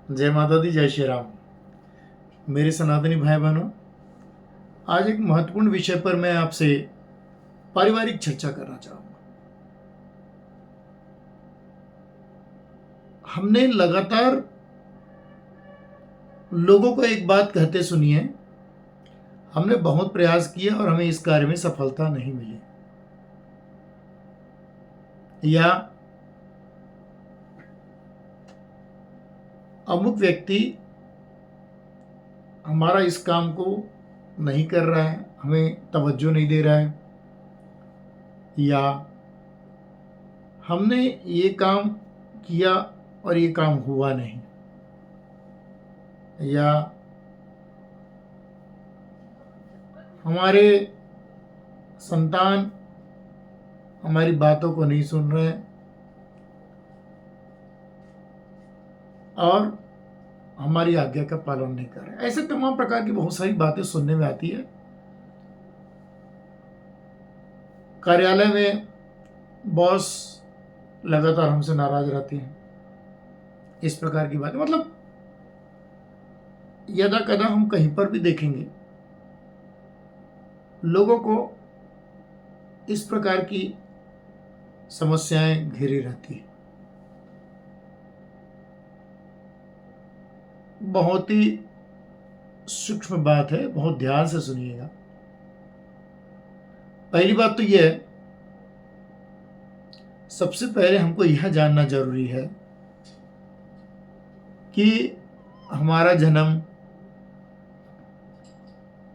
जय माता दी, जय श्री राम। मेरे सनातनी भाई बहनों, आज एक महत्वपूर्ण विषय पर मैं आपसे पारिवारिक चर्चा करना चाहूंगा। हमने लगातार लोगों को एक बात कहते सुनी है, हमने बहुत प्रयास किया और हमें इस कार्य में सफलता नहीं मिली, या अमुक व्यक्ति हमारा इस काम को नहीं कर रहा है, हमें तवज्जो नहीं दे रहा है, या हमने ये काम किया और ये काम हुआ नहीं, या हमारे संतान हमारी बातों को नहीं सुन रहे हैं और हमारी आज्ञा का पालन नहीं कर रहे। ऐसे तमाम प्रकार की बहुत सारी बातें सुनने में आती है। कार्यालय में बॉस लगातार हमसे नाराज रहती हैं, इस प्रकार की बातें। मतलब यदा कदा हम कहीं पर भी देखेंगे, लोगों को इस प्रकार की समस्याएं घेरी रहती है। बहुत ही सूक्ष्म बात है, बहुत ध्यान से सुनिएगा। पहली बात तो यह है, सबसे पहले हमको यह जानना जरूरी है कि हमारा जन्म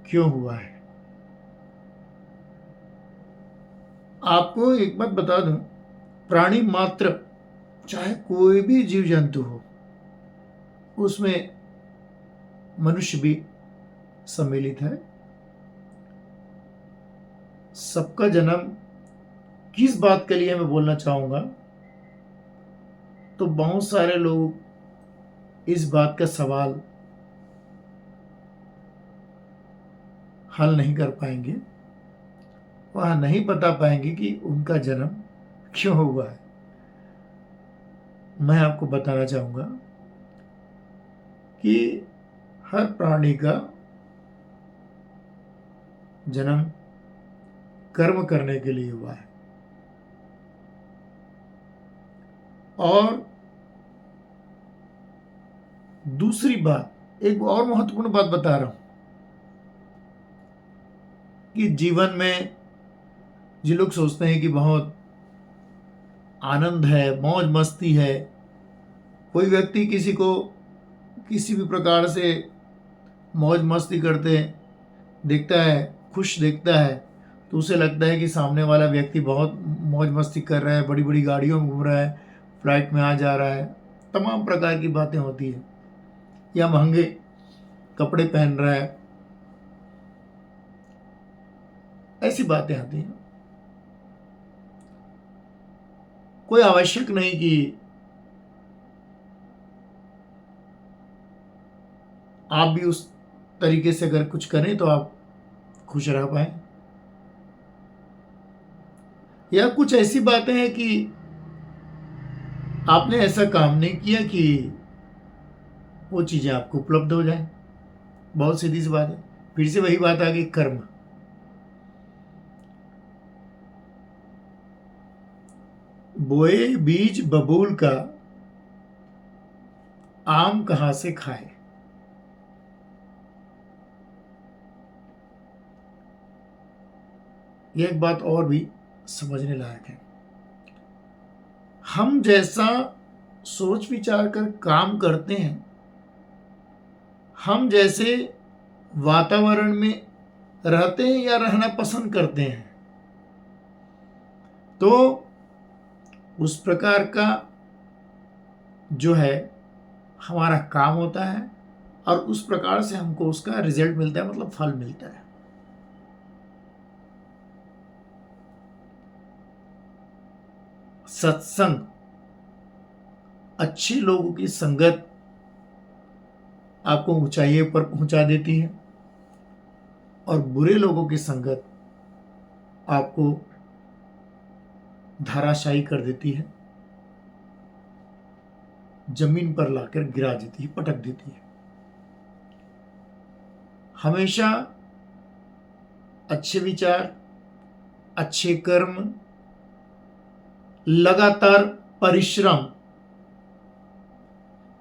क्यों हुआ है। आपको एक बात बता दूं, प्राणी मात्र, चाहे कोई भी जीव जंतु हो, उसमें मनुष्य भी सम्मिलित है। सबका जन्म किस बात के लिए मैं बोलना चाहूंगा, तो बहुत सारे लोग इस बात का सवाल हल नहीं कर पाएंगे, वह नहीं बता पाएंगे कि उनका जन्म क्यों हुआ है। मैं आपको बताना चाहूंगा कि हर प्राणी का जन्म कर्म करने के लिए हुआ है। और दूसरी बात, एक और महत्वपूर्ण बात बता रहा हूं कि जीवन में जो लोग सोचते हैं कि बहुत आनंद है, मौज मस्ती है, कोई व्यक्ति किसी को किसी भी प्रकार से मौज मस्ती करते देखता है, खुश देखता है, तो उसे लगता है कि सामने वाला व्यक्ति बहुत मौज मस्ती कर रहा है, बड़ी बड़ी गाड़ियों में घूम रहा है, फ्लाइट में आ जा रहा है, तमाम प्रकार की बातें होती है, या महंगे कपड़े पहन रहा है, ऐसी बातें आती हैं। कोई आवश्यक नहीं कि आप भी उस तरीके से अगर कुछ करें तो आप खुश रह पाए, या कुछ ऐसी बातें हैं कि आपने ऐसा काम नहीं किया कि वो चीजें आपको उपलब्ध हो जाए। बहुत सीधी सी बात है। फिर से वही बात आ गई, कर्म। बोए बीज बबूल का, आम कहां से खाए। यह एक बात और भी समझने लायक है। हम जैसा सोच विचार कर काम करते हैं, हम जैसे वातावरण में रहते हैं या रहना पसंद करते हैं, तो उस प्रकार का जो है हमारा काम होता है और उस प्रकार से हमको उसका रिजल्ट मिलता है, मतलब फल मिलता है। सत्संग, अच्छे लोगों की संगत आपको ऊंचाइयों पर पहुंचा देती है और बुरे लोगों की संगत आपको धराशायी कर देती है। जमीन पर लाकर गिरा देती है, पटक देती है। हमेशा अच्छे विचार, अच्छे कर्म, लगातार परिश्रम,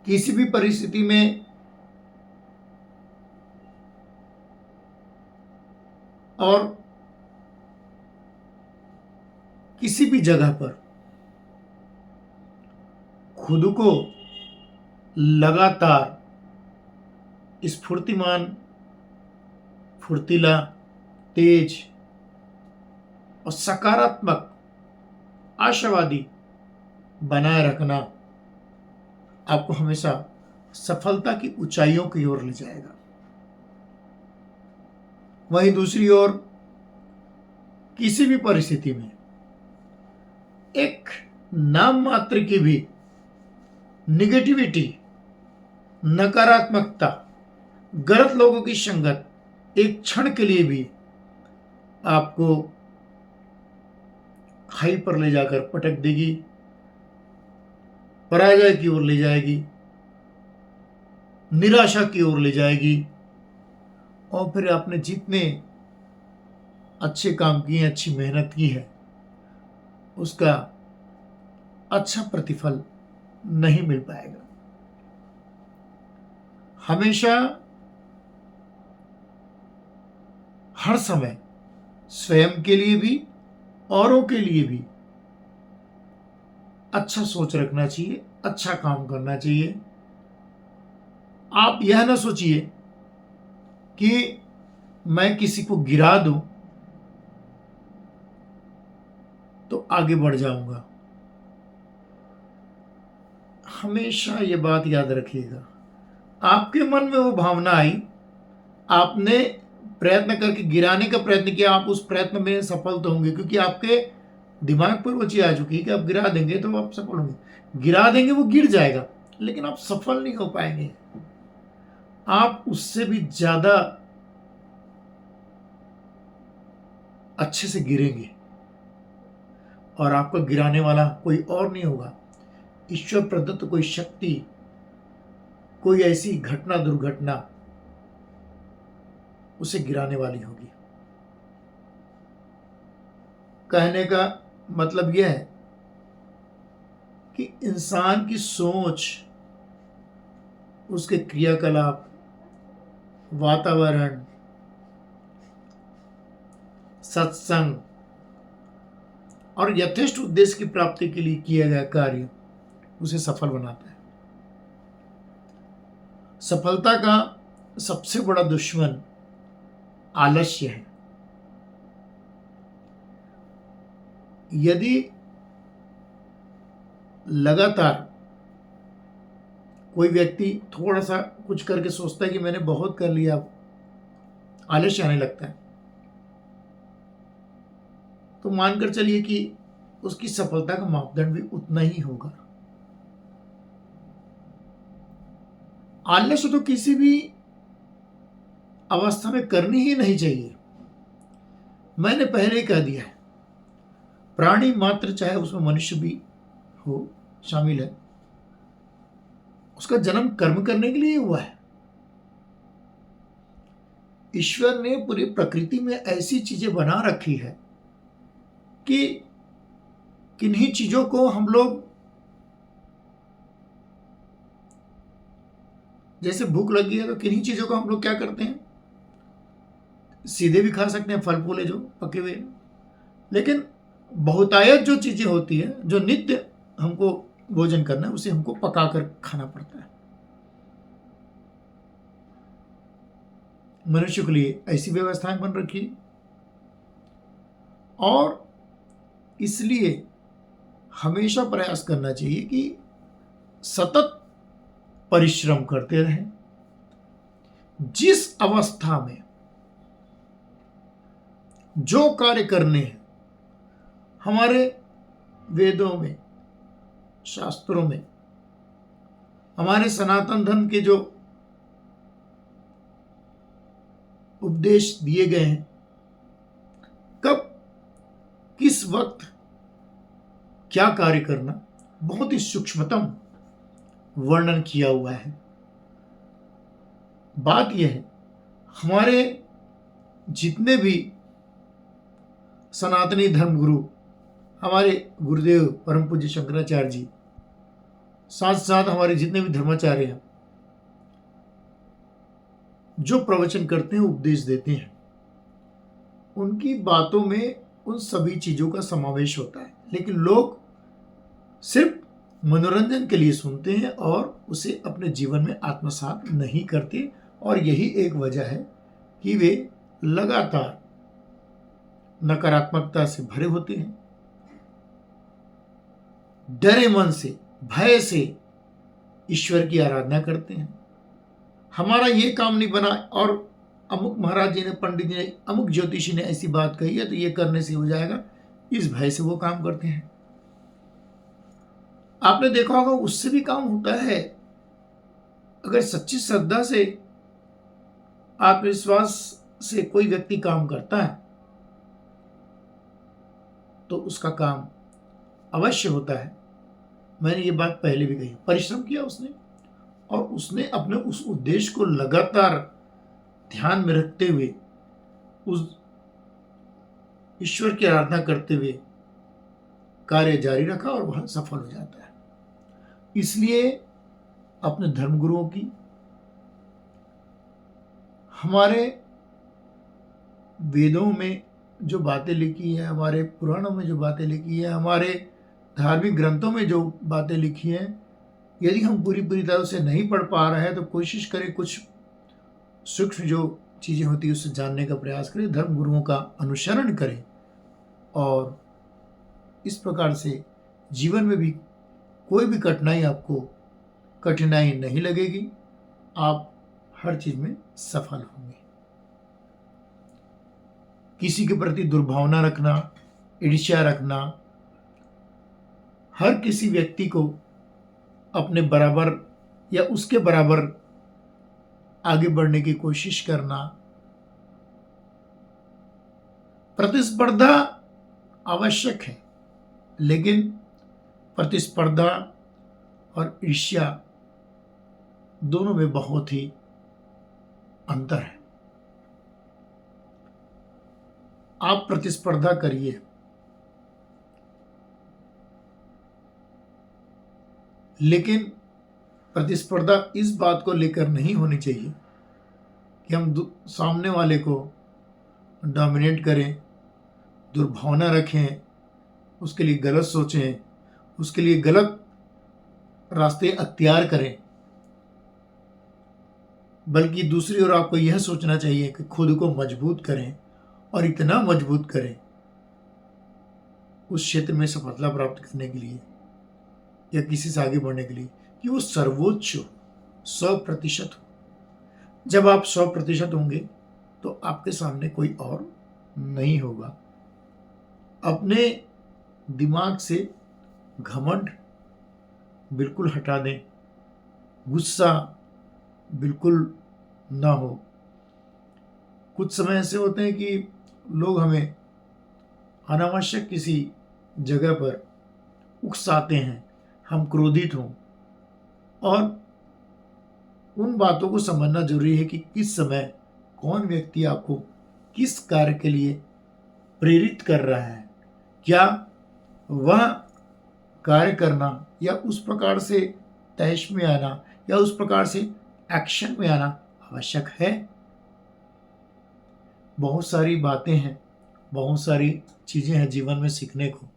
किसी भी परिस्थिति में और किसी भी जगह पर खुद को लगातार स्फूर्तिमान, फुर्तीला, तेज और सकारात्मक, आशावादी बनाए रखना आपको हमेशा सफलता की ऊंचाइयों की ओर ले जाएगा। वहीं दूसरी ओर किसी भी परिस्थिति में एक नाम मात्र की भी निगेटिविटी, नकारात्मकता, गलत लोगों की संगत एक क्षण के लिए भी आपको खाई पर ले जाकर पटक देगी, पराजय की ओर ले जाएगी, निराशा की ओर ले जाएगी, और फिर आपने जितने अच्छे काम किए, अच्छी मेहनत की है, उसका अच्छा प्रतिफल नहीं मिल पाएगा। हमेशा हर समय स्वयं के लिए भी, औरों के लिए भी अच्छा सोच रखना चाहिए, अच्छा काम करना चाहिए। आप यह ना सोचिए कि मैं किसी को गिरा दूं तो आगे बढ़ जाऊंगा। हमेशा ये बात याद रखिएगा, आपके मन में वो भावना आई, आपने प्रयत्न करके गिराने का प्रयत्न किया, आप उस प्रयत्न में सफल तो होंगे, क्योंकि आपके दिमाग पर वो चीज आ चुकी है कि आप गिरा देंगे तो आप सफल होंगे। गिरा देंगे, वो गिर जाएगा, लेकिन आप सफल नहीं हो पाएंगे। आप उससे भी ज्यादा अच्छे से गिरेंगे, और आपका गिराने वाला कोई और नहीं होगा, ईश्वर प्रदत्त कोई शक्ति, कोई ऐसी घटना, दुर्घटना उसे गिराने वाली होगी। कहने का मतलब यह है कि इंसान की सोच, उसके क्रियाकलाप, वातावरण, सत्संग और यथेष्ट उद्देश्य की प्राप्ति के लिए किया गया कार्य उसे सफल बनाता है। सफलता का सबसे बड़ा दुश्मन आलस्य है। यदि लगातार कोई व्यक्ति थोड़ा सा कुछ करके सोचता है कि मैंने बहुत कर लिया, आलस्य आने लगता है, तो मानकर चलिए कि उसकी सफलता का मापदंड भी उतना ही होगा। आलस्य तो किसी भी अवस्था में करनी ही नहीं चाहिए। मैंने पहले ही कह दिया है, प्राणी मात्र, चाहे उसमें मनुष्य भी हो शामिल है, उसका जन्म कर्म करने के लिए हुआ है। ईश्वर ने पूरी प्रकृति में ऐसी चीजें बना रखी है कि किन्हीं चीजों को हम लोग, जैसे भूख लगी है तो किन्हीं चीजों को हम लोग क्या करते हैं, सीधे भी खा सकते हैं, फल फूल है जो पके हुए, लेकिन बहुतायत जो चीजें होती है, जो नित्य हमको भोजन करना है, उसे हमको पकाकर खाना पड़ता है। मनुष्य के लिए ऐसी व्यवस्थाएं बन रखी है, और इसलिए हमेशा प्रयास करना चाहिए कि सतत परिश्रम करते रहें। जिस अवस्था में जो कार्य करने हैं, हमारे वेदों में, शास्त्रों में, हमारे सनातन धर्म के जो उपदेश दिए गए हैं, कब किस वक्त क्या कार्य करना, बहुत ही सूक्ष्मतम वर्णन किया हुआ है। बात यह है, हमारे जितने भी सनातनी धर्म गुरु, हमारे गुरुदेव परम पूज्य शंकराचार्य जी, साथ साथ हमारे जितने भी धर्माचार्य हैं, जो प्रवचन करते हैं, उपदेश देते हैं, उनकी बातों में उन सभी चीजों का समावेश होता है। लेकिन लोग सिर्फ मनोरंजन के लिए सुनते हैं और उसे अपने जीवन में आत्मसात नहीं करते, और यही एक वजह है कि वे लगातार नकारात्मकता से भरे होते हैं, डरे मन से, भय से ईश्वर की आराधना करते हैं। हमारा ये काम नहीं बना और अमुक महाराज जी ने, पंडित जी ने, अमुक ज्योतिषी ने ऐसी बात कही है तो ये करने से हो जाएगा, इस भय से वो काम करते हैं। आपने देखा होगा उससे भी काम होता है। अगर सच्ची श्रद्धा से, आत्मविश्वास से कोई व्यक्ति काम करता है तो उसका काम अवश्य होता है। मैंने ये बात पहले भी कही, परिश्रम किया उसने, और उसने अपने उस उद्देश्य को लगातार ध्यान में रखते हुए, उस ईश्वर की आराधना करते हुए कार्य जारी रखा और वह सफल हो जाता है। इसलिए अपने धर्मगुरुओं की, हमारे वेदों में जो बातें लिखी है, हमारे पुराणों में जो बातें लिखी है, हमारे धार्मिक ग्रंथों में जो बातें लिखी हैं, यदि हम पूरी तरह से नहीं पढ़ पा रहे हैं तो कोशिश करें, कुछ सूक्ष्म जो चीज़ें होती है उससे जानने का प्रयास करें, धर्म गुरुओं का अनुसरण करें, और इस प्रकार से जीवन में भी कोई भी कठिनाई नहीं लगेगी। आप हर चीज में सफल होंगे। किसी के प्रति दुर्भावना रखना, ईर्ष्या रखना, हर किसी व्यक्ति को अपने बराबर या उसके बराबर आगे बढ़ने की कोशिश करना, प्रतिस्पर्धा आवश्यक है, लेकिन प्रतिस्पर्धा और ईर्ष्या दोनों में बहुत ही अंतर है। आप प्रतिस्पर्धा करिए, लेकिन प्रतिस्पर्धा इस बात को लेकर नहीं होनी चाहिए कि हम सामने वाले को डोमिनेट करें, दुर्भावना रखें, उसके लिए गलत सोचें, उसके लिए गलत रास्ते अख्तियार करें। बल्कि दूसरी ओर आपको यह सोचना चाहिए कि खुद को मजबूत करें, और इतना मजबूत करें उस क्षेत्र में सफलता प्राप्त करने के लिए या किसी से आगे बढ़ने के लिए कि वो सर्वोच्च हो, 100% हो। जब आप 100% होंगे तो आपके सामने कोई और नहीं होगा। अपने दिमाग से घमंड बिल्कुल हटा दें, गुस्सा बिल्कुल ना हो। कुछ समय ऐसे होते हैं कि लोग हमें अनावश्यक किसी जगह पर उकसाते हैं, हम क्रोधित हों, और उन बातों को समझना जरूरी है कि किस समय कौन व्यक्ति आपको किस कार्य के लिए प्रेरित कर रहा है। क्या वह कार्य करना या उस प्रकार से तैश में आना या उस प्रकार से एक्शन में आना आवश्यक है। बहुत सारी बातें हैं, बहुत सारी चीज़ें हैं जीवन में सीखने को।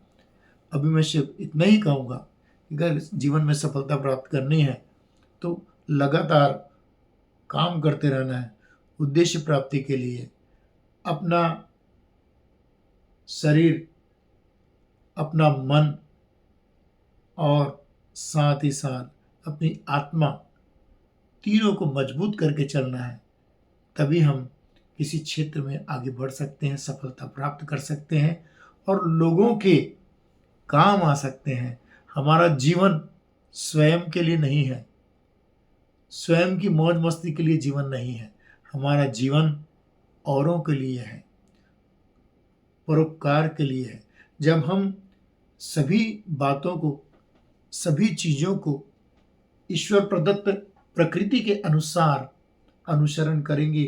अभी मैं सिर्फ इतना ही कहूँगा कि अगर जीवन में सफलता प्राप्त करनी है तो लगातार काम करते रहना है उद्देश्य प्राप्ति के लिए। अपना शरीर, अपना मन और साथ ही साथ अपनी आत्मा, तीनों को मजबूत करके चलना है। तभी हम किसी क्षेत्र में आगे बढ़ सकते हैं, सफलता प्राप्त कर सकते हैं और लोगों के काम आ सकते हैं। हमारा जीवन स्वयं के लिए नहीं है, स्वयं की मौज मस्ती के लिए जीवन नहीं है। हमारा जीवन औरों के लिए है, परोपकार के लिए है। जब हम सभी बातों को, सभी चीज़ों को ईश्वर प्रदत्त प्रकृति के अनुसार अनुसरण करेंगे,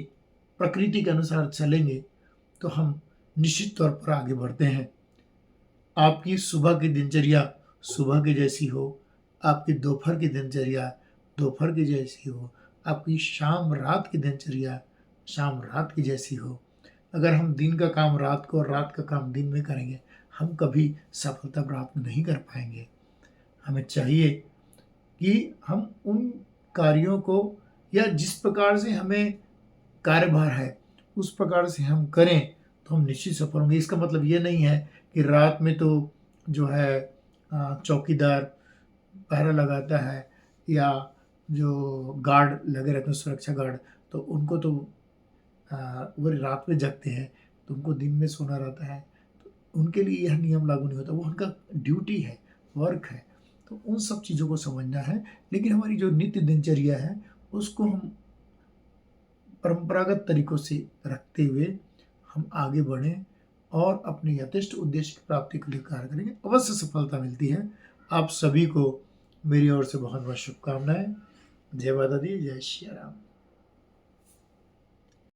प्रकृति के अनुसार चलेंगे, तो हम निश्चित तौर पर आगे बढ़ते हैं। आपकी सुबह की दिनचर्या सुबह की जैसी हो, आपकी दोपहर की दिनचर्या दोपहर की जैसी हो, आपकी शाम रात की दिनचर्या शाम रात की जैसी हो। अगर हम दिन का काम रात को और रात का काम दिन में करेंगे, हम कभी सफलता प्राप्त नहीं कर पाएंगे। हमें चाहिए कि हम उन कार्यों को, या जिस प्रकार से हमें कार्यभार है उस प्रकार से हम करें, तो हम निश्चित सफल होंगे। इसका मतलब ये नहीं है कि रात में तो जो है चौकीदार पहरा लगाता है, या जो गार्ड लगे रहते हैं सुरक्षा गार्ड, तो उनको तो वो रात में जगते हैं, तो उनको दिन में सोना रहता है, तो उनके लिए यह नियम लागू नहीं होता। वो उनका ड्यूटी है, वर्क है, तो उन सब चीज़ों को समझना है। लेकिन हमारी जो नित्य दिनचर्या है उसको हम परंपरागत तरीकों से रखते हुए हम आगे बढ़ें और अपने यथेष्ट उद्देश्य की प्राप्ति के लिए कार्य करेंगे, अवश्य सफलता मिलती है। आप सभी को मेरी ओर से बहुत बहुत शुभकामनाएं। जय माता दी, जय श्री राम।